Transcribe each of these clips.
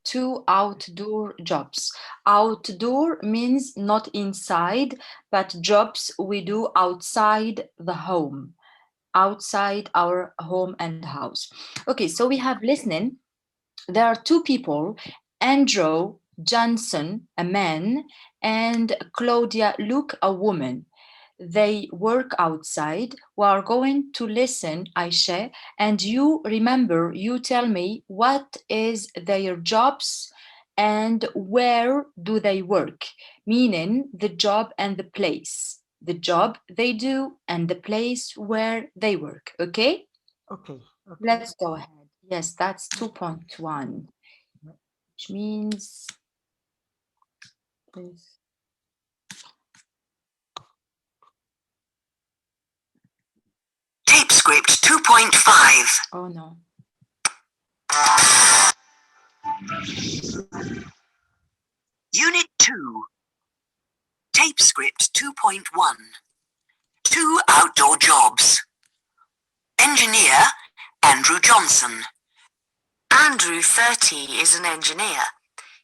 2 outdoor jobs. Outdoor means not inside, but jobs we do outside the home, outside our home and house. Okay, so we have listening. There are two people, Andrew Johnson, a man, and Claudia Luke, a woman. They work outside. We are going to listen, Aisha, and you remember, you tell me what is their jobs and where do they work, meaning the job and the place. The job they do and the place where they work. Okay? Okay, okay. Let's go ahead. Yes, that's 2.1, which means this. Tape script 2.5. Oh no. Unit 2. Tape script 2.1. 2 outdoor jobs. Engineer, Andrew Johnson. Andrew, 30, is an engineer.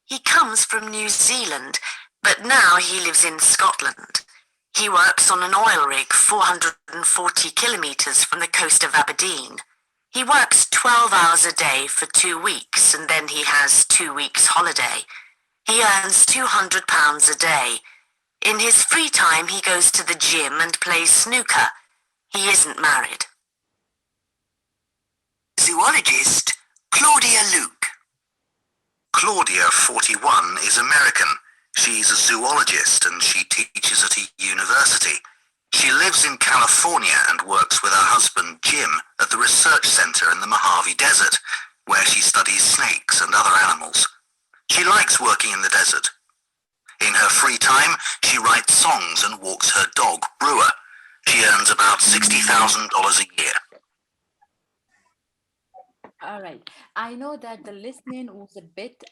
He comes from New Zealand, but now he lives in Scotland. He works on an oil rig 440 kilometres from the coast of Aberdeen. He works 12 hours a day for 2 weeks and then he has 2 weeks holiday. He earns £200 a day. In his free time he goes to the gym and plays snooker. He isn't married. Zoologist, Claudia Luke. Claudia, 41, is American. She's a zoologist and she teaches at a university. She lives in California and works with her husband Jim at the research center in the Mojave Desert, where she studies snakes and other animals. She likes working in the desert. In her free time, she writes songs and walks her dog, Brewer. She earns about $60,000 a year. All right. I know that the listening was a bit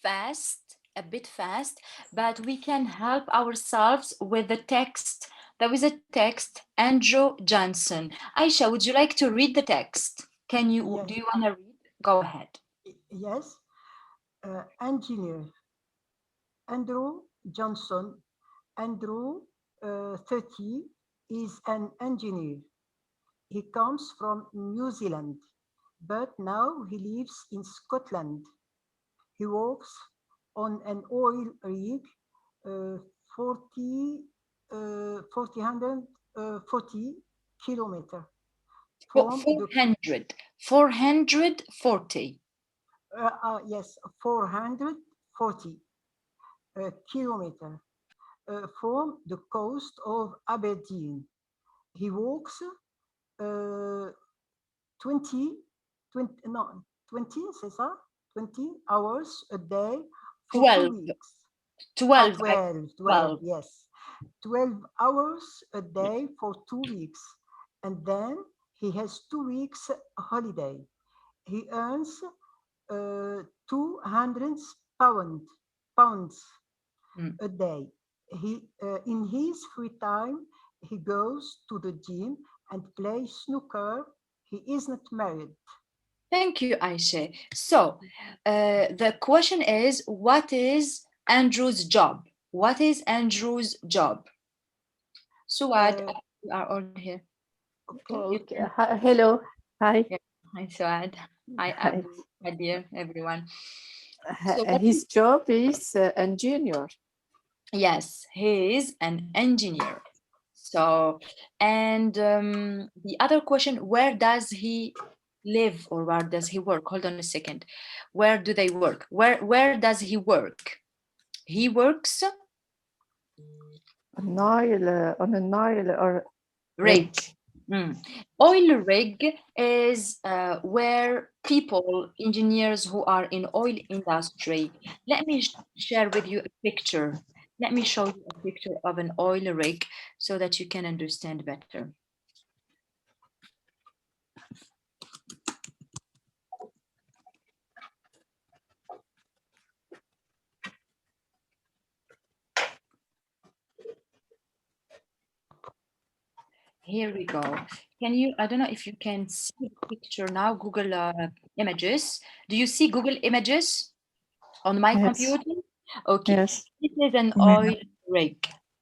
fast, but we can help ourselves with the text. There is a text, Andrew Johnson. Aisha, would you like to read the text? Can you, Yes, do you want to read? Go ahead. yes. Engineer, Andrew Johnson. Andrew, 30, is an engineer. He comes from New Zealand, but now he lives in Scotland. He works on an oil rig, uh, 40, 40 kilometer from the 400, 440. yes, 440 kilometer from the coast of Aberdeen. He walks uh, 20, 20, no, 20, c'est ça? 20 hours a day for 12, 2 weeks. 12, 12, yes. 12 hours a day for 2 weeks. And then he has 2 weeks holiday. He earns 200 pounds Mm. a day. In his free time, he goes to the gym and plays snooker. He is not married. Thank you, Aisha. So, the question is, what is Andrew's job? What is Andrew's job? Suad, Uh, you are on here. okay. You Okay. can, Hello. Hi. yeah. Hi, Suad. Hi, Hi. Abu. Hi, dear everyone. So, what His job is engineer. yes, he is an engineer. So, and the other question, where does he live or where does he work? Hold on a second. Where do they work? Where does he work? He works Nile on a Nile or rig. rig. Mm. Oil rig is where people, engineers who are in oil industry. Let me share with you a picture. Let me show you a picture of an oil rig so that you can understand better. Here we go. Can you, I don't know if you can see the picture now, Google Images. Do you see Google Images? on my Yes. computer. Okay, Yes. this is an Mhm.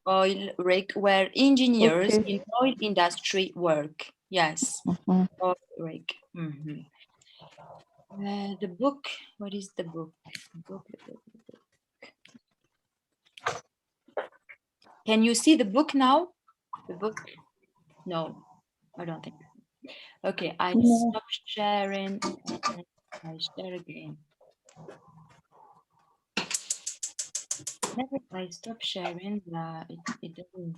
oil rig where engineers Okay. in oil industry work. Yes, Mhm. oil rig. The book. What is the book? Book. Can you see the book now? The book? No, I don't think. Okay, I No. stop sharing. I share again. Never I stop sharing. It doesn't.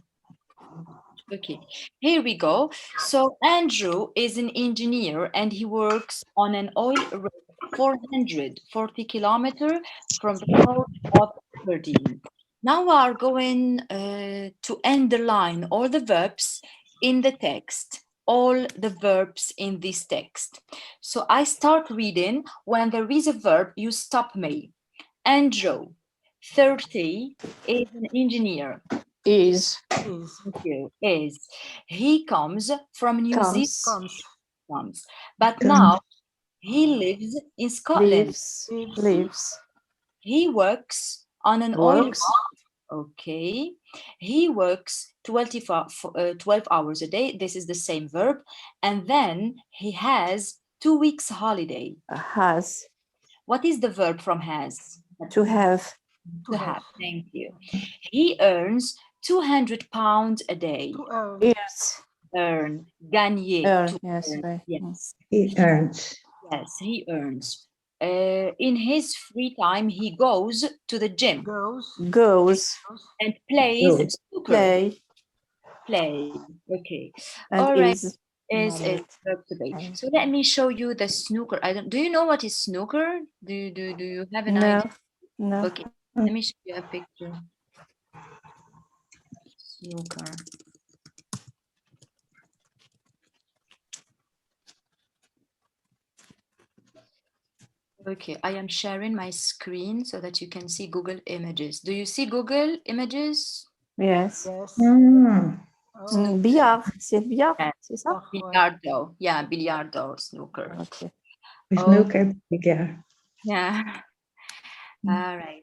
Okay, here we go. So Andrew is an engineer and he works on an oil rig 440 kilometer from the port of Aberdeen. Now we are going to underline all the verbs in the text, all the verbs in this text. So I start reading. When there is a verb, you stop me. Andrew, 30, is an engineer. Is. Is. Thank you. Is. He comes from New Zealand. Comes. Comes. But now he lives in Scotland. Lives. Lives. Lives. He works on an oil rig. Works. Okay. He works 12 hours a day. This is the same verb. And then he has 2 weeks holiday. Has. What is the verb from has? To have. To To have. have. Thank you. He earns £200 a day. To earn. Is. Earn. Gagner. Earn. To Yes. earn. Right. Yes. He earns. Yes, he earns. In his free time, he goes to the gym Goes. Goes. and plays Goes. snooker. Play. Play. Okay. And All right. is. Is Married. verb to be. So let me show you the snooker. I don't. Do you know what is snooker? Do you have an No. idea? No. Okay. Let me show you a picture. Snooker. Okay, I am sharing my screen so that you can see Google Images. Do you see Google Images? Yes. Yes. Mm. Oh. Billard. C'est billard. Yeah. C'est ça? Ouais. Billiardo. Yeah, billiardo, snooker. Okay. Snooker. Yeah. Yeah. All right.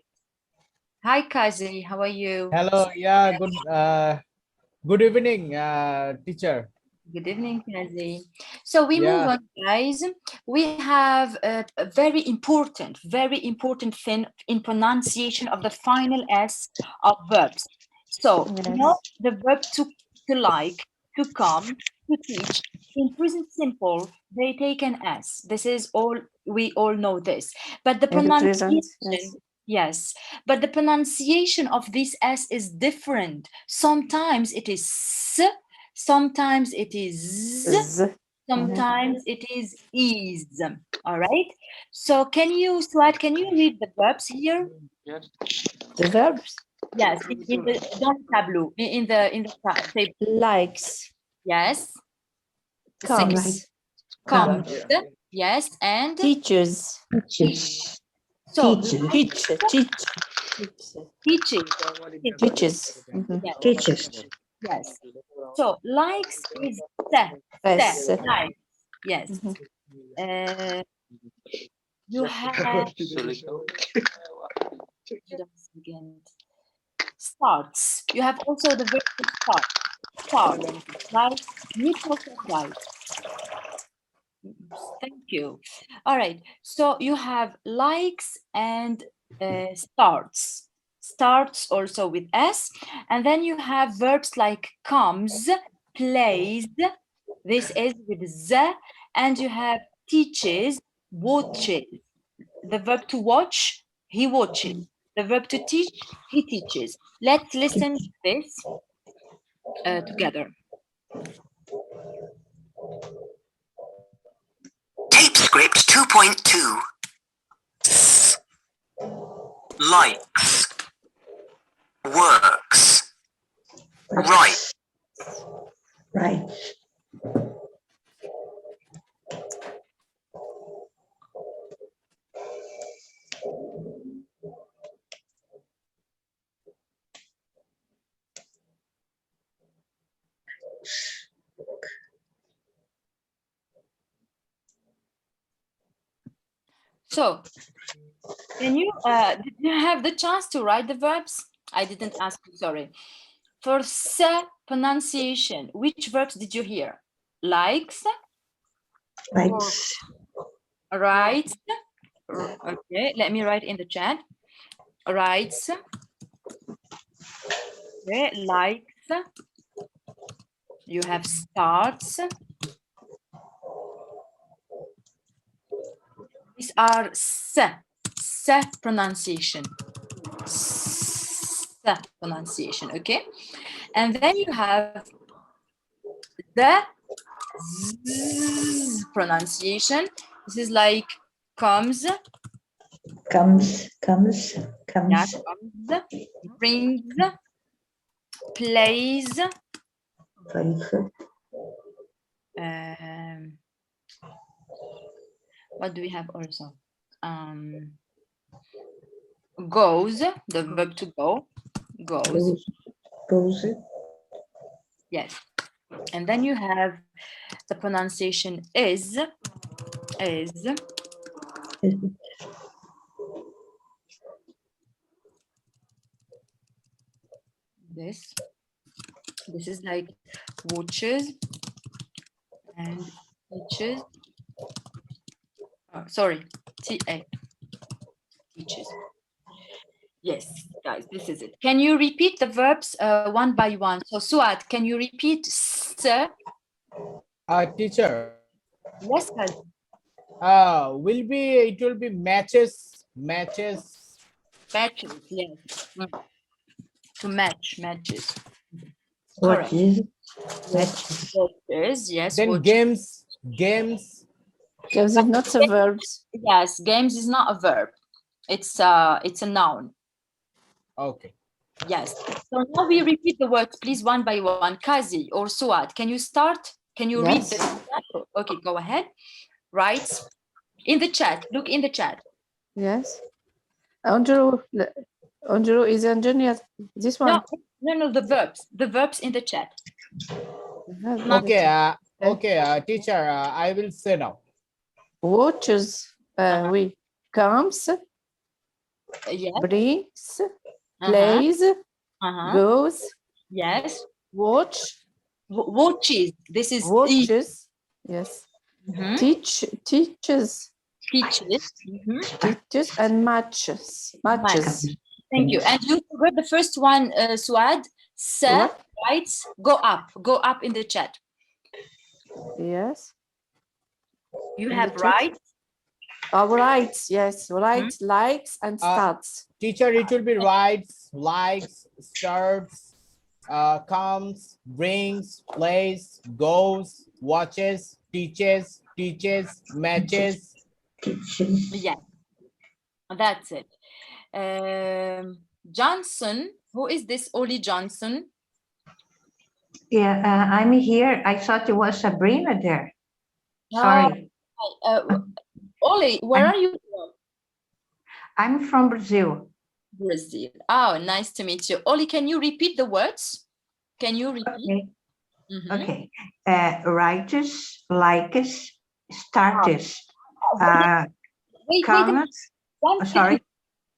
Hi, Kazi. How are you? Hello, yeah, good evening, teacher. Good evening, Kazi. So we move Yeah. on, guys. We have a very important thing in pronunciation of the final S of verbs. So, you know, the verb to like, to come, to teach. In present simple, they take an S. This is all, we all know this. But the In the present, pronunciation, yes, but the pronunciation of this S is different. Sometimes it is S, sometimes it is Z, sometimes it is. All right. So can you, Swat, can you read the verbs here? The verbs. Yes, in the dans le tableau, in the table. Likes. Yes. The second. Comes. Comes. Yes, and Teaches. Teaches. so Teaches. Teach. teaches. Teaches. Yes. Teaches. Yes. So likes is se. Yes. Likes. Yes. You have starts. You have also the verb to start. Start. Right? Neutral right. Thank you. All right. So you have likes and starts. Starts also with S. And then you have verbs like comes, plays. This is with Z. And you have teaches, watches. The verb to watch, he watches. The verb to teach, he teaches. Let's listen to this together. Tape script 2.2. Likes. Works. Right. Right. So, did you have the chance to write the verbs? I didn't ask you, sorry. For se pronunciation, which verbs did you hear? Likes, Likes. writes. Okay, let me write in the chat. Writes. Okay, likes. You have starts. These are se pronunciation. Se pronunciation, okay? And then you have the z pronunciation. This is like comes, Comes. yeah, comes, brings, plays, Very good. what do we have also? Goes, the verb to go, goes. Goes. Yes. And then you have the pronunciation is. This is like watches and teaches. Oh, sorry, TA, teaches. Yes, guys, this is it. Can you repeat the verbs one by one? So Suad, can you repeat sir? Teacher. Yes, guys. It will be matches. Matches, yes. To matches. What is it? Watches, yes. Then watches. games. Games is not a verb. Yes, games is not a verb. It's a noun. Okay. Yes. So now we repeat the words, please, one by one. Kazi or Suad, can you start? Can you read Yes. the? Okay, go ahead. Right. In the chat. Look in the chat. Yes. Andrew is engineer. This one. No, the verbs. The verbs in the chat. Okay, teacher, I will say now. Watches. We comes. Yes. Brings. Plays. Goes. Yes. Watch. Watches. This is watches. Yes. Teaches. Teaches. Teaches and matches. Thank you. And you forgot the first one, Suad. Sir, right? Go up in the chat. Yes. You have right. Rights, yes. Rights, likes, and starts. Teacher, it will be rights, likes, starts, comes, brings, plays, goes, watches, teaches, matches. Yeah, that's it. Johnson, who is this? Oli Johnson. Yeah, I'm here. I thought it was Sabrina there. Sorry. Oli, where are you from? I'm from Brazil. Brazil. Oh, nice to meet you. Oli, can you repeat the words? Can you repeat? Okay. Writers, likes, starters. Wait, sorry.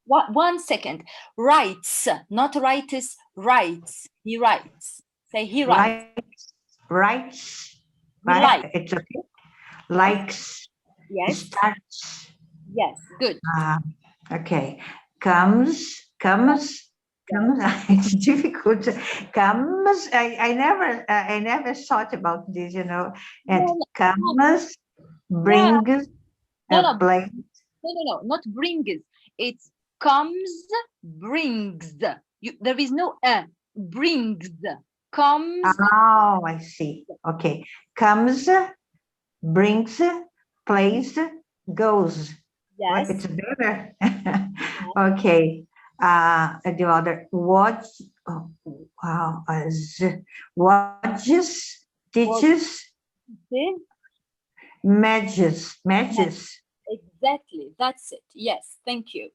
1 second. Writes, not writers, writes. He writes. Say he writes. Writes. Right. Right. It's okay. Likes. Yes. Starts. Yes. Good. Okay. Comes. It's difficult. Comes. I never thought about this, you know. And comes, brings, plays. No, not brings. It's comes, brings. There is no brings. Comes. Oh, I see. Okay. Comes, brings, plays, goes. Yes. It's better. Okay. The other watch. Oh, wow. Watches, teaches, matches. Exactly. That's it. Yes. Thank you.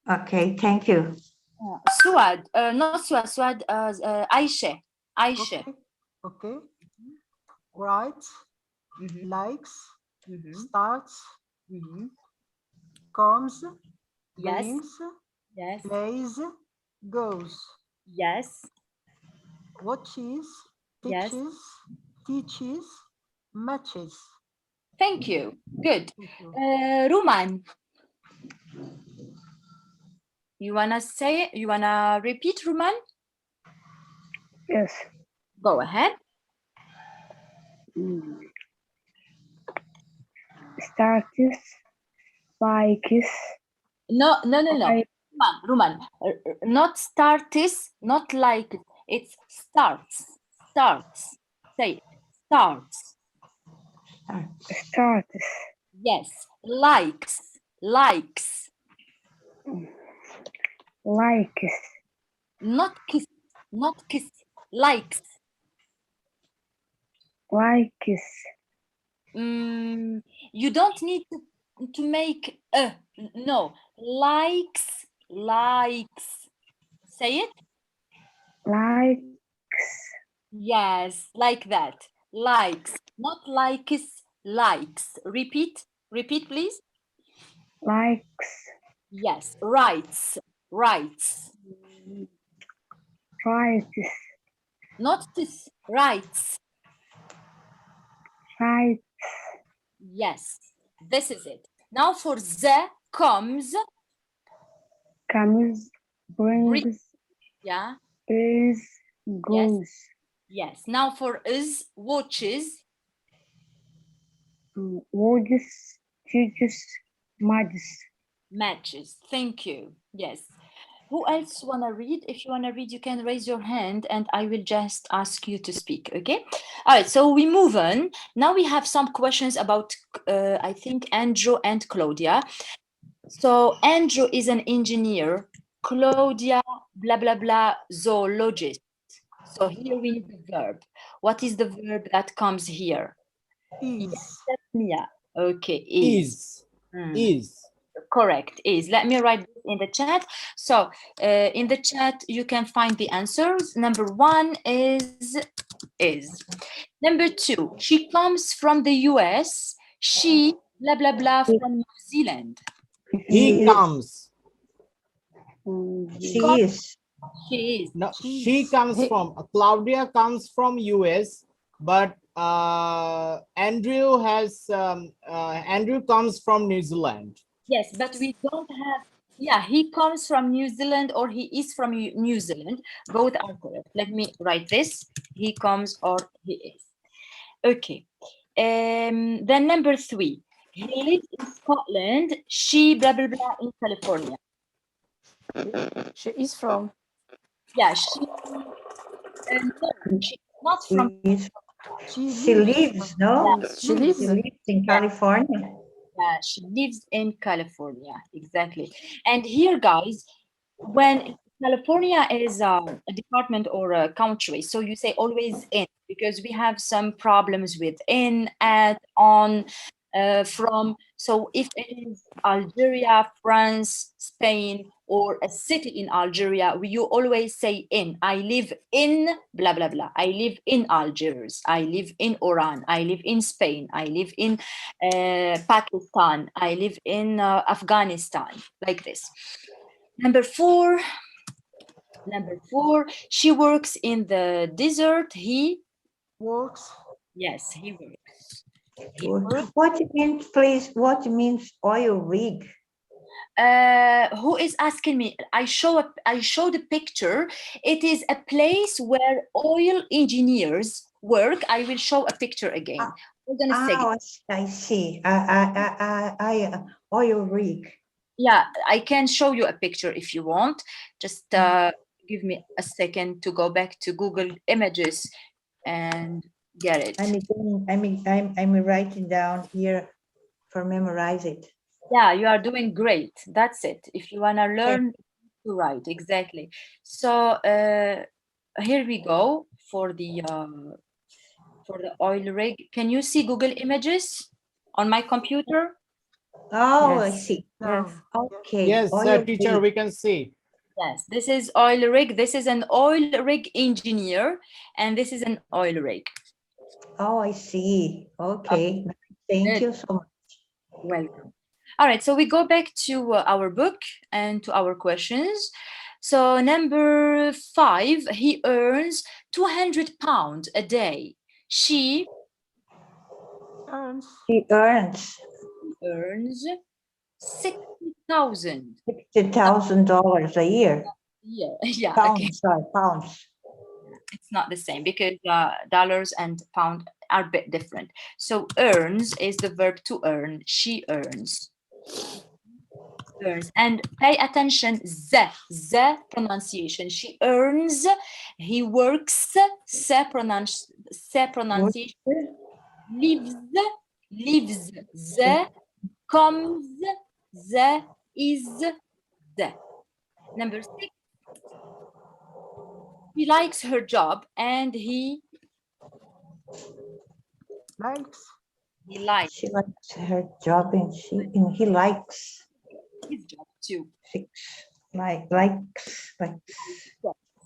Okay. Thank you. Suad. Not Suad. Suad. Aisha. Okay. Right. Likes. Starts. comes, Yes. brings, Yes. plays, goes. Yes. Watches, Yes. teaches, matches. Thank you. Good. Thank you. Ruman, you wanna say it? You wanna repeat, Ruman? Yes. Go ahead. Starts, likes, No. like, Ruman. Not starts, not like it's starts. Starts. Say it. Starts. starts, Yes. Likes. Likes. likes, Not kiss. Not kiss. Likes. likes, You don't need to make no. Likes. Likes. Say it. likes, Yes, like that. Likes, not likes, likes. Repeat, please. likes, Yes, rights, rights. rights, Not this, rights. rights, Yes, this is it. Now for the comes, comes, brings, yeah, is, yes, goes, yes. Now for is, watches, watches, teaches, matches. matches. Thank you. Yes. Who else wanna read? If you wanna read, you can raise your hand and I will just ask you to speak, okay? All right, so we move on. Now we have some questions about, I think, Andrew and Claudia. So Andrew is an engineer, Claudia, blah, blah, blah, zoologist. So here we need the verb. What is the verb that comes here? Is. Yes, that's Mia. Okay, is. Is. Correct, is. Let me write this in the chat. So in the chat, you can find the answers. Number one is. Number two, she comes from the US. She, blah, blah, blah, from New Zealand. He comes. She She is. is. No, she comes from, Claudia comes from US, but Andrew comes from New Zealand. Yes, but we don't have, yeah, he comes from New Zealand or he is from New Zealand. Both are correct. Let me write this. He comes or he is. Okay. Then number three, he lives in Scotland. She, blah, blah, blah, in California. She is from. Yeah, she, no, she's not from. She lives, no? She lives. She lives in California. Yeah, she lives in California, exactly. And here, guys, when California is a department or a country, so you say always in, because we have some problems with in, at, on, from. So if it is Algeria, France, Spain, or a city in Algeria, you always say in. I live in blah, blah, blah. I live in Algiers. I live in Oran. I live in Spain. I live in Pakistan. I live in Afghanistan, like this. Number four, she works in the desert. He Works. Yes, he works. What means, please, what means oil rig? Who is asking me? I show the picture. It is a place where oil engineers work. I will show a picture again. Hold on a second. I see. Oil rig. Yeah, I can show you a picture if you want. Just give me a second to go back to Google Images and get it. I'm writing down here for memorize it. Yeah, you are doing great. That's it. If you want to learn to write, exactly. So here we go for the oil rig. Can you see Google Images on my computer? Oh, Yes. I see. Yes. Okay. Yes, teacher, rig. we can see. Yes, this is oil rig. This is an oil rig engineer, and this is an oil rig. Oh, I see. Okay. Thank you so much. Welcome. All right, so we go back to our book and to our questions. So number 5, he earns £200 a day. She Earns He earns earns 60,000. $60,000 a year. Yeah, yeah, okay. Pounds, sorry, pounds. It's not the same because dollars and pound are a bit different. So earns is the verb to earn. She earns. Earns. And pay attention, the pronunciation. She earns, he works, pronunciation. Lives, the, comes, the, is, the. Number 6, he likes her job and he likes likes She likes her job and he likes his job too. likes.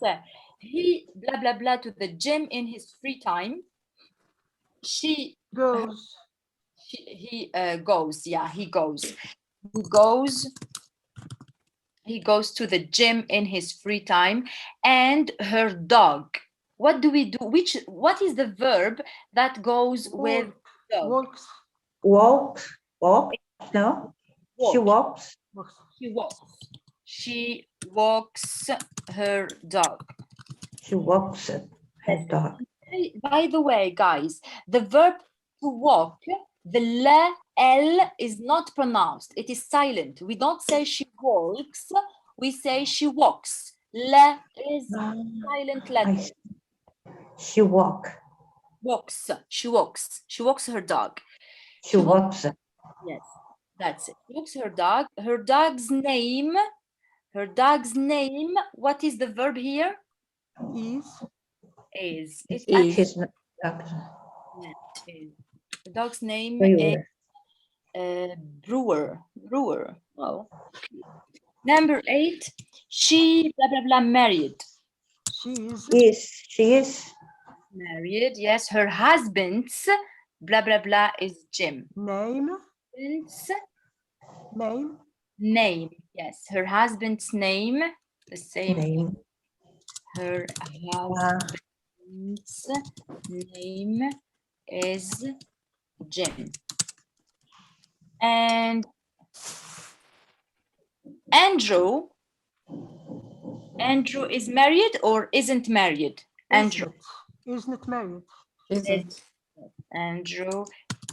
So he blah blah blah to the gym in his free time. She goes he goes. Yeah, he goes. He goes to the gym in his free time. And her dog. What do we do? What is the verb that goes with dog? walks Walk? No? She walks. She walks. She walks her dog. She walks her dog. By the way, guys, the verb to walk, the la, l is not pronounced. It is silent. We don't say she walks. We say she walks. La is silent letter. She walks. She walks. She walks her dog. She walks. Yes, that's it. She walks her dog. Her dog's name. What is the verb here? Is. It's actually, the dog's name is Brewer. Oh. Number 8, she blah blah blah married. She is married. Yes, her husband's blah blah blah is Jim. Name. Yes, her husband's name. The same name. Her husband's name is Jim. And Andrew is married or isn't married? Andrew isn't married. Andrew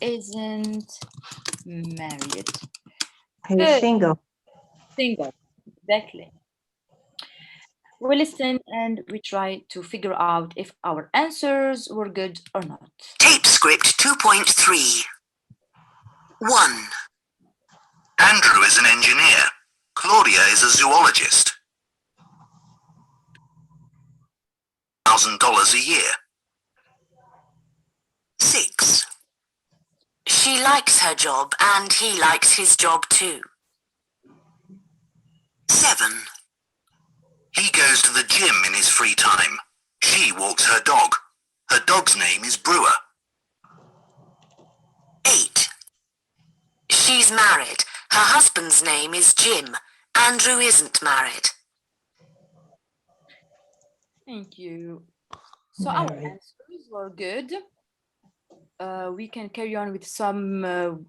isn't married. He's single. Single, exactly. We listen and we try to figure out if our answers were good or not. Tape script 2.3. 1. Andrew is an engineer. Claudia is a zoologist. $1,000 a year. 6. She likes her job and he likes his job too. 7. He goes to the gym in his free time. She walks her dog. Her dog's name is Brewer. 8. She's married. Her husband's name is Jim. Andrew isn't married. Thank you. So our answers were good. We can carry on with some.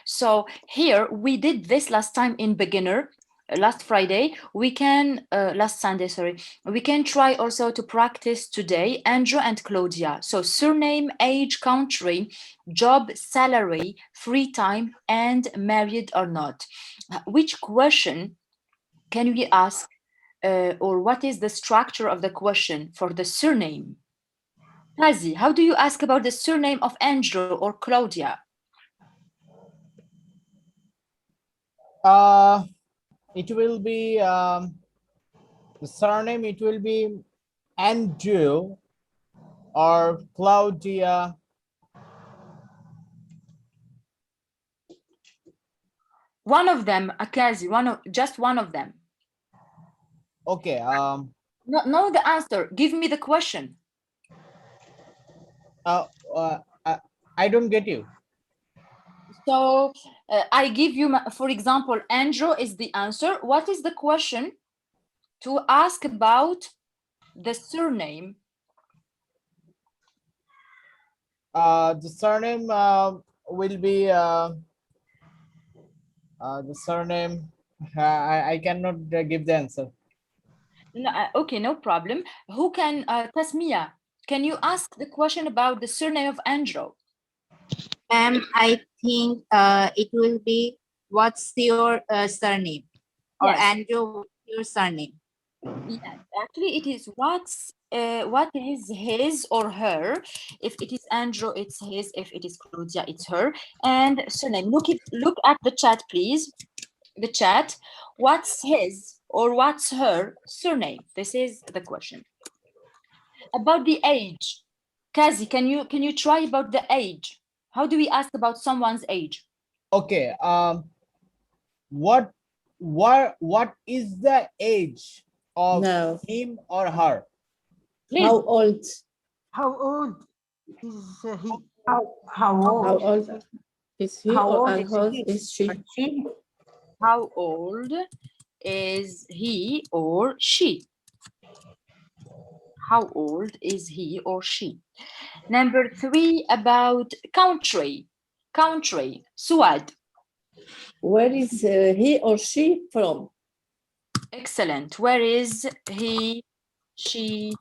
So here we did this last time in beginner. Last Friday, we can, last Sunday, sorry, we can try also to practice today, Andrew and Claudia. So surname, age, country, job, salary, free time, and married or not. Which question can we ask, or what is the structure of the question for the surname? Tazi, how do you ask about the surname of Andrew or Claudia? It will be the surname. It will be Andrew or Claudia. One of them, Akazi. Just one of them. Okay. No, the answer. Give me the question. I don't get you. So I give you, for example, Andrew is the answer. What is the question to ask about the surname? The surname will be the surname. I cannot give the answer. No, okay, no problem. Who can, Tasmia, can you ask the question about the surname of Andrew? I think it will be what's your surname? Or Yes. Andrew, what's your surname? Yes, actually it is what is his or her. If it is Andrew, it's his. If it is Claudia, it's her. And surname. Look at the chat, please. The chat. What's his or what's her surname? This is the question. About the age. Kazi, can you try about the age? How do we ask about someone's age? Okay. What is the age of No. him or her? How old? How old is he? How old? How old is he How or old how old he? is she? She? How old is he or she? How old is he or she? Number 3, about country. Country, Suad. Where is he or she from? Excellent. Where is he, she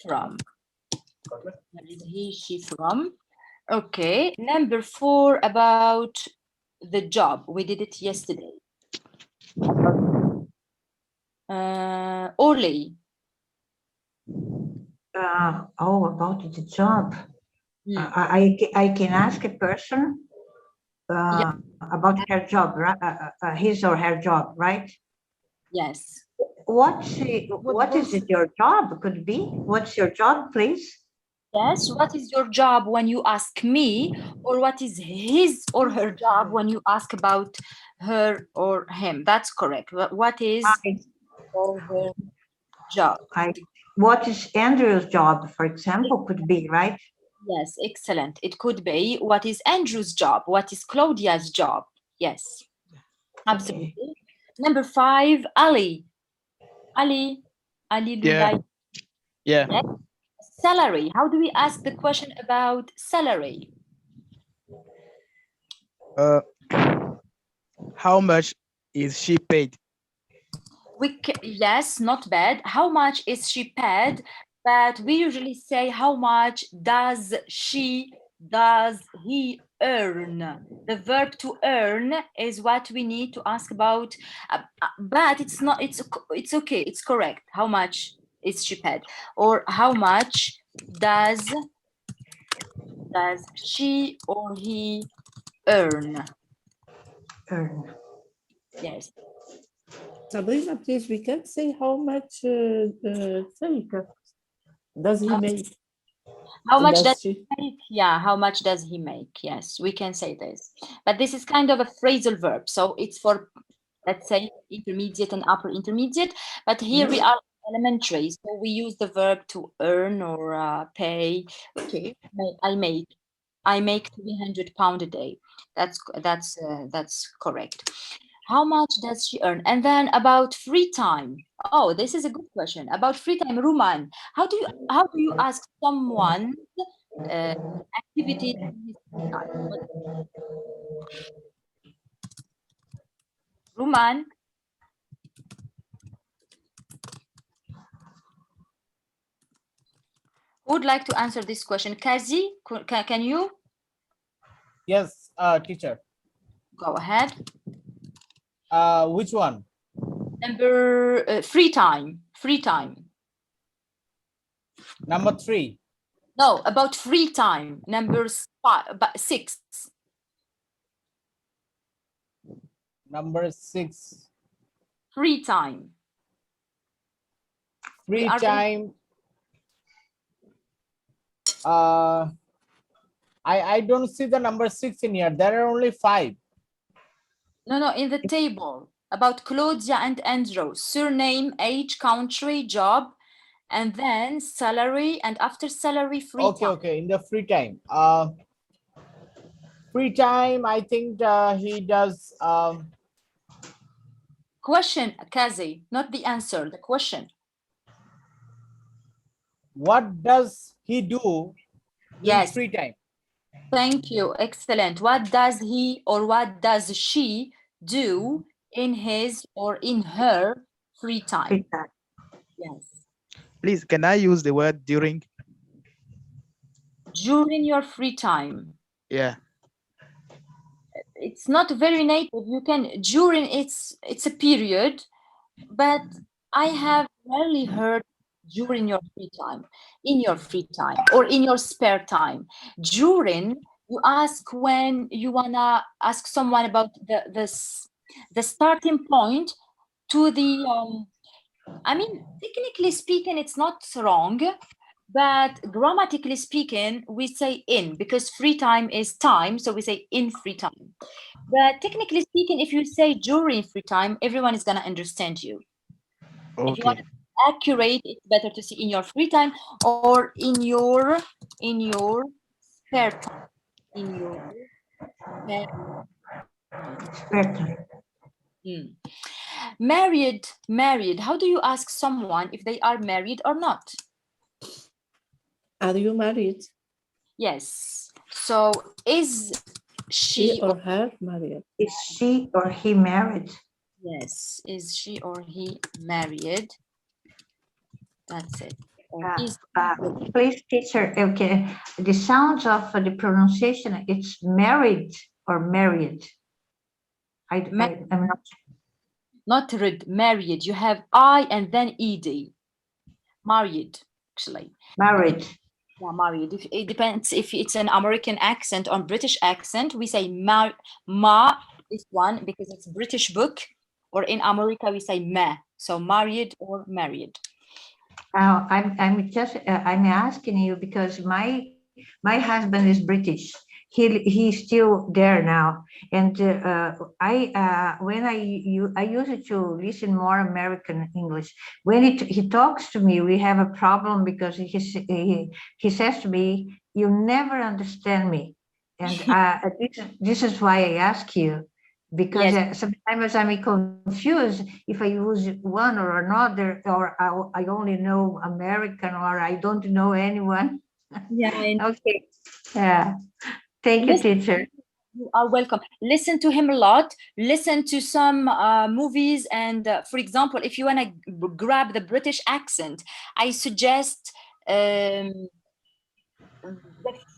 from? Where is he, she from? Okay. Number 4, about the job. We did it yesterday. Oli. About the job. Hmm. I can ask a person about her job, his or her job, right? Yes. What is it your job? Could be. What's your job, please? Yes. What is your job when you ask me, or what is his or her job when you ask about her or him? That's correct. What is or her job? What is Andrew's job, for example, could be, right? Yes, excellent. It could be what is Andrew's job? What is Claudia's job? Yes, absolutely. Number 5, Ali. Ali. Ali Lulay. Yeah. Yes. Salary. How do we ask the question about salary? How much is she paid? Yes, not bad. How much is she paid? But we usually say how much does she, does he earn? The verb to earn is what we need to ask about, but it's not, it's okay, it's correct. How much is she paid? Or how much does she or he earn? Earn. Yes. Sabrina, please, we can say how much does he make? How much Does does she? he make? Yeah, how much does he make? Yes, we can say this. But this is kind of a phrasal verb. So it's for, let's say, intermediate and upper intermediate. But here we are elementary. So we use the verb to earn or pay. Okay, I make £300 a day. That's correct. How much does she earn? And then about free time. Oh, this is a good question. About free time, Ruman. How do you ask someone activities in his free time? Ruman. Who would like to answer this question? Kazi, can you? Yes, teacher. Go ahead. Which one? Number free time. Free time. Number 3. No, about free time. Number 6. Number 6. Free time. Free time. I don't see the number 6 in here. There are only 5. No, in the table about Claudia and Andrew. Surname, age, country, job, and then salary, and after salary, free time. Okay, in the free time. Free time, I think he does. Question, Kazi, not the answer, the question. What does he do in Yes, free time? thank you. Excellent. What does he or what does she do in his or in her free time? Free time. Yes. Please, can I use the word during? During your free time. Yeah. It's not very native. You can during it's a period, but I have rarely heard during your free time, in your free time, or in your spare time. During, you ask when you wanna ask someone about the starting point to the I mean, technically speaking, it's not wrong, but grammatically speaking, we say in because free time is time, so we say in free time. But technically speaking, if you say during free time, everyone is gonna understand you. If you want Okay. to be accurate, it's better to say in your free time or in your spare time. In your spare time. Spare time. Hmm. Married. How do you ask someone if they are married or not? Are you married? Yes. So is She she or her married? Is she or he married? yes, is she or he married? That's it. Or Uh, is please, teacher, okay, the sounds of the pronunciation, it's married or married. I'm not. not married. You have I and then ed. Married, actually. Married. Yeah, married. It depends if it's an American accent or British accent. We say ma is one because it's British book, or in America we say ma. So married or married. I'm asking you because my husband is British. He's still there now, and I use it to listen more American English. When he talks to me, we have a problem because he says to me, "You never understand me," and this is why I ask you. Because Yes. sometimes I'm confused if I use one or another, or I only know American, or I don't know anyone. Yeah. Okay. Yeah. Thank you, Listen, teacher. you are welcome. Listen to him a lot. Listen to some movies, and for example, if you want to grab the British accent, I suggest the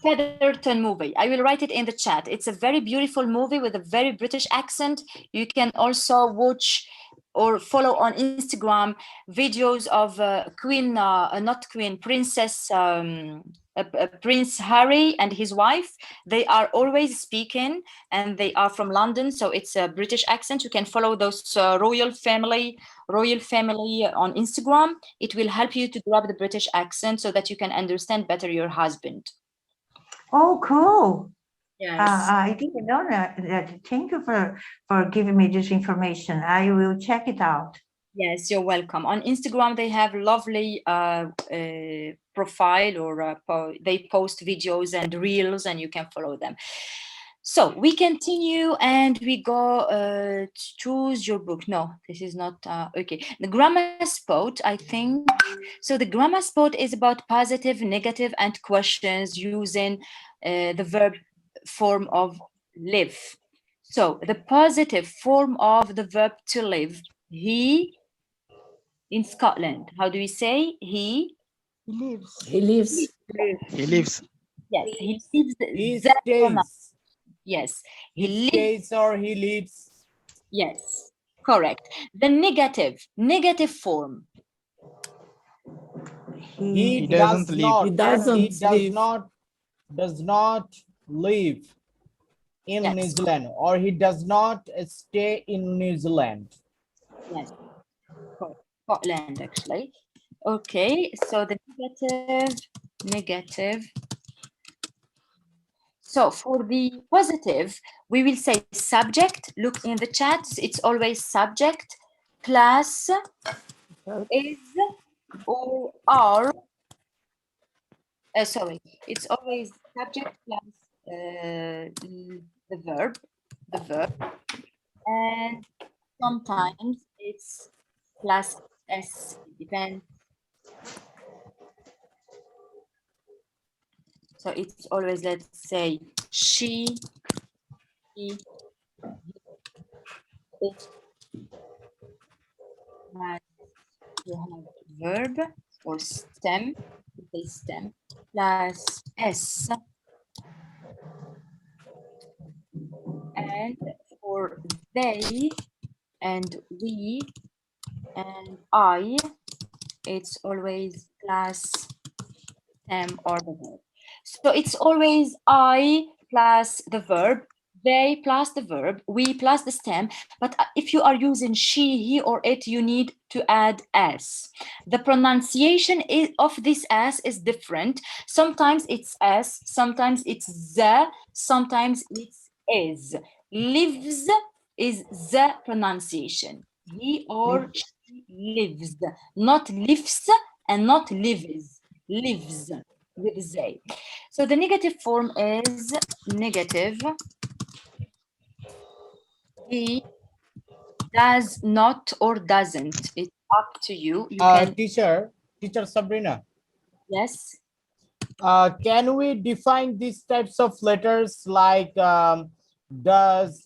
Featherton movie. I will write it in the chat. It's a very beautiful movie with a very British accent. You can also watch or follow on Instagram videos of not Queen, Prince Harry and his wife. They are always speaking, and they are from London, so it's a British accent. You can follow those royal family on Instagram. It will help you to grab the British accent so that you can understand better your husband. Oh, cool. Yes. I didn't know that. Thank you for giving me this information. I will check it out. Yes, you're welcome. On Instagram, they have lovely profile, or they post videos and reels, and you can follow them. So we continue and we go to choose your book. No, this is not okay. The grammar spot, I think. So the grammar spot is about positive, negative, and questions using the verb form of live. So the positive form of the verb to live, he in Scotland. How do we say he? He lives. He lives. He lives. Yes, he lives He there or not. stays. Yes, He he lives. stays or he lives. Yes, correct. The negative form. He doesn't does live. not. He doesn't He live. does not live in New Yes, Zealand, or he does not stay in New Zealand. yes, correct. Scotland actually. Okay, so the negative. So for the positive, we will say subject. Look in the chat. It's always subject, class, is, or are. Sorry, it's always subject, class, the verb, and sometimes it's plus s, depends. So it's always, let's say, she, he, it, has to have verb or stem, we say stem, plus s, and for they and we and I, it's always plus stem or the verb. So it's always I plus the verb, they plus the verb, we plus the stem. But if you are using she, he, or it, you need to add s. The pronunciation of this s is different. Sometimes it's s, sometimes it's the, sometimes it's is. Lives is the pronunciation. He or she lives, not lives and not lives. Lives with they. So the negative form is negative. He does not or doesn't. It's up to you. You can. Teacher Sabrina. Yes. Can we define these types of letters like does,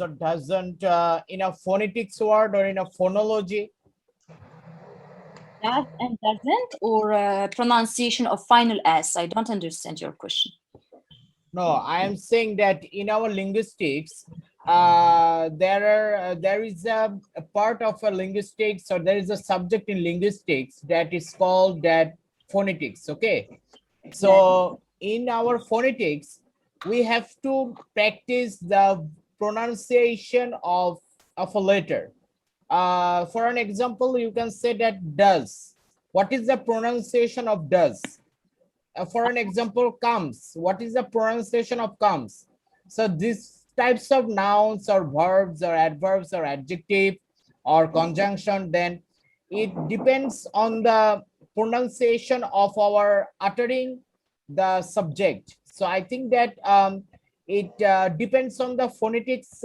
or doesn't in a phonetics word or in a phonology? Does and doesn't, or pronunciation of final s? I don't understand your question. No, I am saying that in our linguistics, there is a part of a linguistics, or there is a subject in linguistics that is called that phonetics. Okay, so in our phonetics, we have to practice the pronunciation of a letter. For an example, you can say that does. What is the pronunciation of does? For an example, comes. What is the pronunciation of comes? So these types of nouns or verbs or adverbs or adjective or conjunction, then it depends on the pronunciation of our uttering the subject. So I think that it depends on the phonetics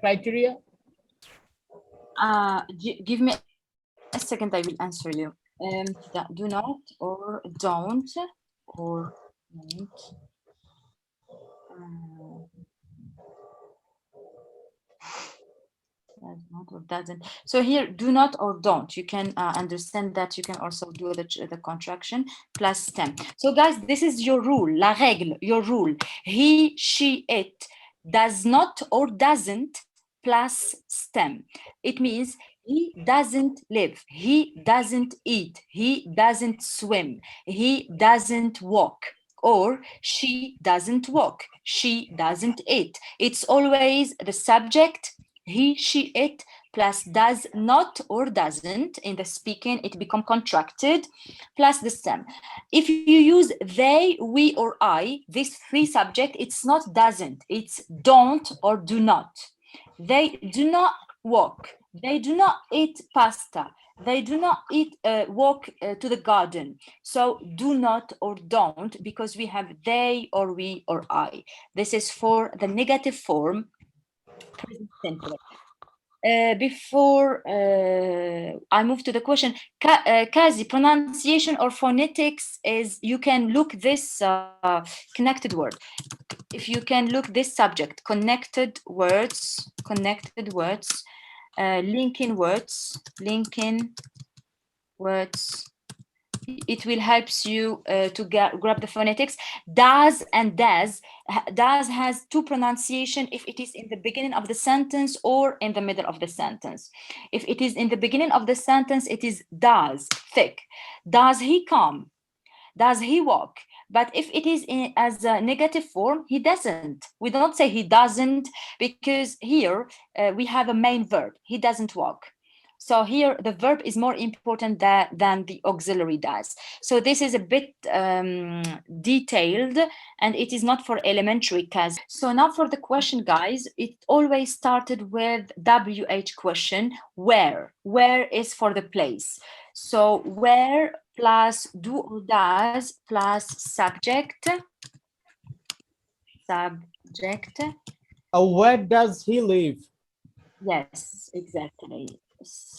criteria. Give me a second, I will answer you. Do not or don't or don't. Does not or doesn't. So here, do not or don't. You can understand that you can also do the contraction plus stem. So guys, this is your rule, la règle, your rule. He, she, it does not or doesn't plus stem. It means he doesn't live, he doesn't eat, he doesn't swim, he doesn't walk, or she doesn't walk, she doesn't eat. It's always the subject, he, she, it, plus does not or doesn't. In the speaking, it become contracted, plus the stem. If you use they, we, or I, this three subject, it's not doesn't, it's don't or do not. They do not walk, they do not eat pasta, they do not walk to the garden. So do not or don't, because we have they or we or I. This is for the negative form, present simple. Before I move to the question, Kazi, pronunciation or phonetics is, you can look this connected word. If you can look this subject, connected words, linking words, it will help you to grab the phonetics. Does and does has two pronunciation if it is in the beginning of the sentence or in the middle of the sentence. If it is in the beginning of the sentence, it is does, thick. Does he come? Does he walk? But if it is as a negative form, he doesn't. We don't say he doesn't, because here we have a main verb. He doesn't walk. So here the verb is more important than the auxiliary does. So this is a bit detailed, and it is not for elementary class. So now for the question, guys, it always started with WH question, where. Where is for the place. So where plus do or does plus subject subject. Where does he live? Yes, exactly.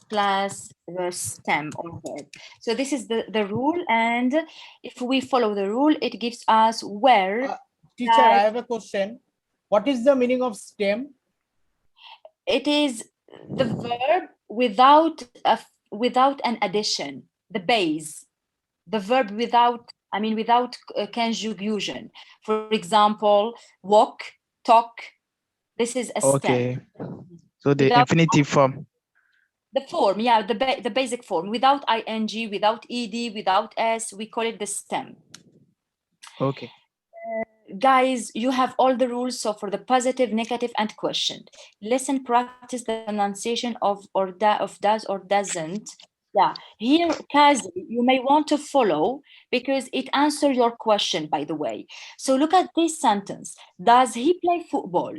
Plus the stem or verb. So this is the rule, and if we follow the rule, it gives us where. Teacher, I have a question. What is the meaning of stem? It is the verb without an addition, the base, the verb without conjugation. For example, walk, talk. This is a stem. Okay. So the Without infinitive form. the form, yeah, the basic form, without ing, without ed, without s, we call it the stem. Okay. Guys, you have all the rules. So for the positive, negative, and question, listen, practice the pronunciation of does or doesn't. Yeah, here, Kazi, you may want to follow because it answers your question, by the way. So look at this sentence. Does he play football?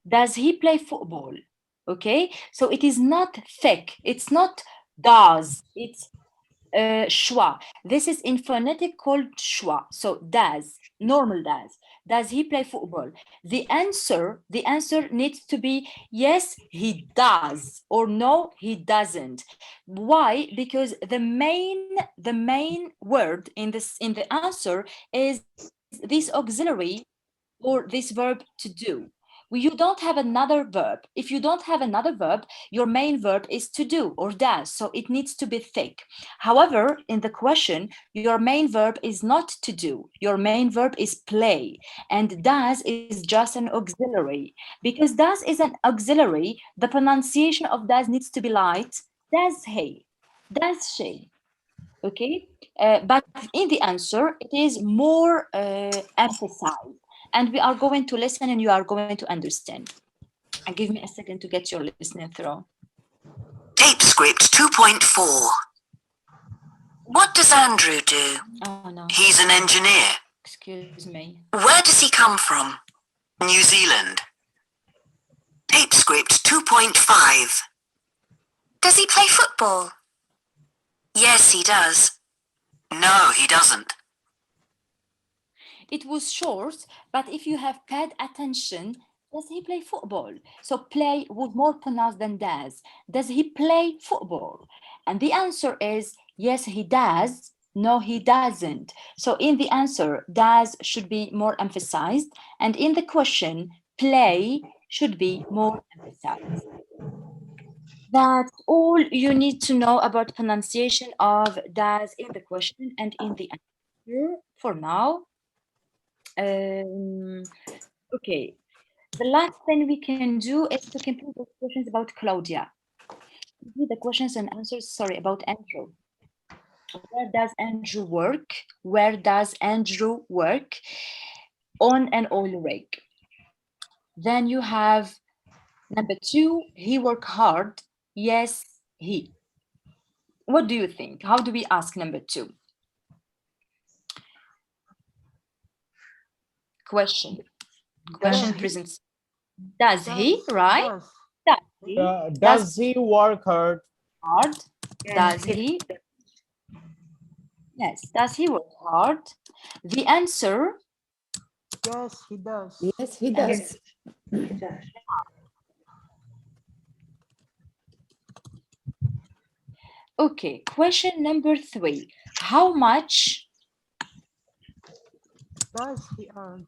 Does he play football? Okay, so it is not thick. It's not does. It's schwa. This is in phonetic called schwa. So does, normal does. Does he play football? The answer needs to be yes, he does, or no, he doesn't. Why? Because the main word in the answer is this auxiliary or this verb to do. You don't have another verb. If you don't have another verb, your main verb is to do or does, so it needs to be thick. However, in the question, your main verb is not to do. Your main verb is play, and does is just an auxiliary. Because does is an auxiliary, the pronunciation of does needs to be light. Does he? Does she? Okay, but in the answer, it is more emphasized. And we are going to listen and you are going to understand. And give me a second to get your listening through. Tape script 2.4. What does Andrew do? Oh no, He's an engineer. excuse me. Where does he come from? New Zealand. Tape script 2.5. Does he play football? Yes, he does. No, he doesn't. It was short, but if you have paid attention, does he play football? So play was more pronounced than does. Does he play football? And the answer is yes, he does. No, he doesn't. So in the answer, does should be more emphasized. And in the question, play should be more emphasized. That's all you need to know about pronunciation of does in the question and in the answer for now. Okay, the last thing we can do is to complete the questions about Claudia. The questions and answers, sorry, about Andrew. Where does Andrew work? Where does Andrew work? On an oil rig. Then you have number 2, he work hard. Yes, he. What do you think? How do we ask number 2? Question presents. Does he, right? Does he work hard? Does he? Yes. Does he work hard? The answer. Yes, he does. Yes, he does. Okay. Question number 3. How much does he earn?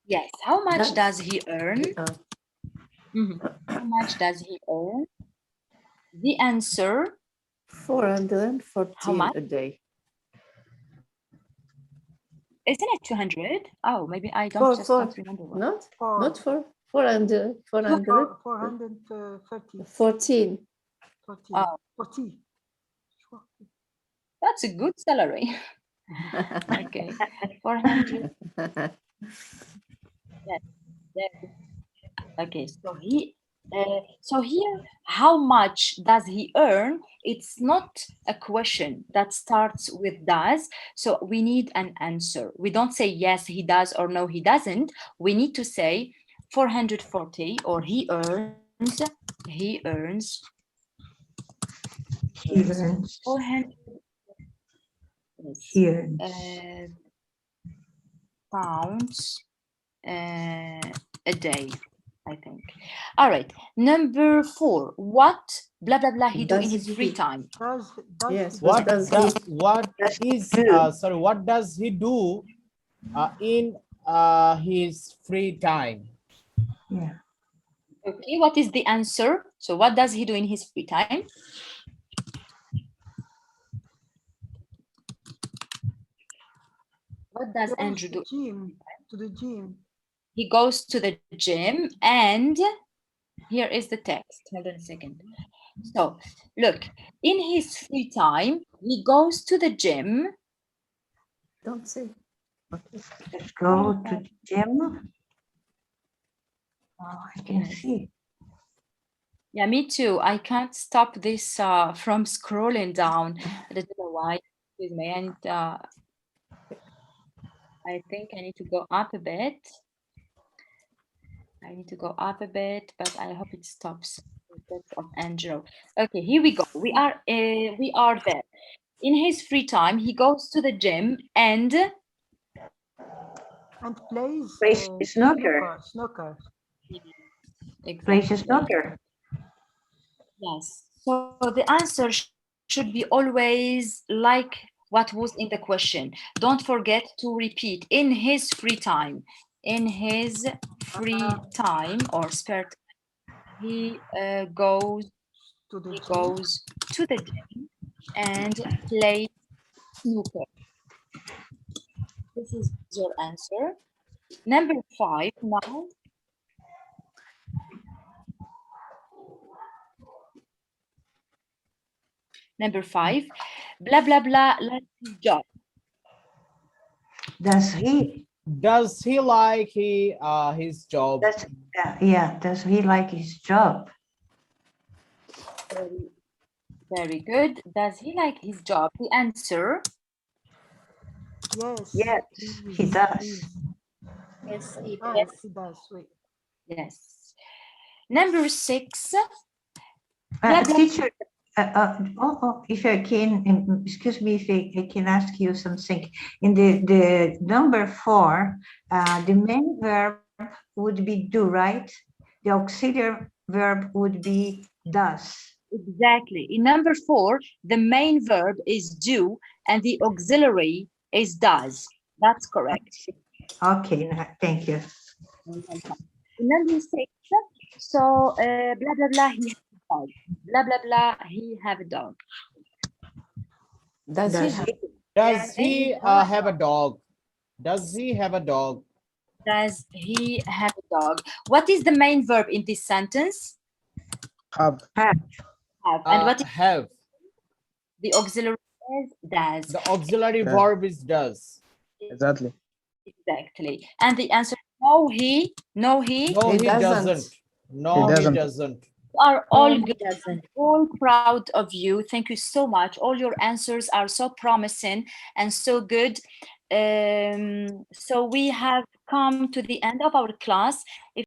Yes. How much does he earn? How much does he earn? The answer. 414 a day. Isn't it 200? Oh, maybe I don't remember. What. Not 400. 430. 14. 40. That's a good salary. Okay, 400. Yes. Okay, so so here, how much does he earn? It's not a question that starts with does, so we need an answer. We don't say yes, he does, or no, he doesn't. We need to say 440, or he earns 400. Here. pounds a day, I think. All right. Number 4. What blah blah blah he do in his free time? Yes, he What does does he? what Does he is do? sorry, what does he do in his free time? Yeah. Okay, what is the answer? So what does he do in his free time? What does goes Andrew do? to the gym. He goes to the gym, and here is the text. Hold on a second. So look, in his free time, he goes to the gym. Don't say. Let's go to the gym. Oh, I can Yes. see. Yeah, me too. I can't stop this from scrolling down. I don't know why. Excuse me. And I think I need to go up a bit. I need to go up a bit, but I hope it stops. Of Angelo. Okay, here we go. We are there. In his free time, he goes to the gym and Plays Plays snooker. snooker. Plays exactly. snooker. Yes. So the answer should be always like what was in the question. Don't forget to repeat in his free time. In his free time or spare time, he goes To the he gym. goes to the gym and plays snooker. This is your answer. Number 5 now. Number 5, blah blah blah. Let's job. Does he? Does he like his job? Yeah. Does he like his job? Very, very good. Does he like his job? The answer. Yes. Yes, he does. Yes, he Oh, does. he does. Wait. Yes. Number 6. Blah, blah. Teacher, if I can, excuse me if I can ask you something. In the number 4, the main verb would be do, right? The auxiliary verb would be does. Exactly. In number 4, the main verb is do and the auxiliary is does. That's correct. Okay, thank you. In number 6, so blah blah blah, he has a dog. Blah blah blah, he have a dog. Does he? Does he have a dog? Does he have a dog? Does he have a dog? What is the main verb in this sentence? Have. Have. And what is Have. the auxiliary is does. The auxiliary Does. verb is does. Exactly. Exactly. And the answer no, he. No, he doesn't. No, He he doesn't. doesn't. You are all No, he good. doesn't. All proud of you. Thank you so much. All your answers are so promising and so good. So we have come to the end of our class. If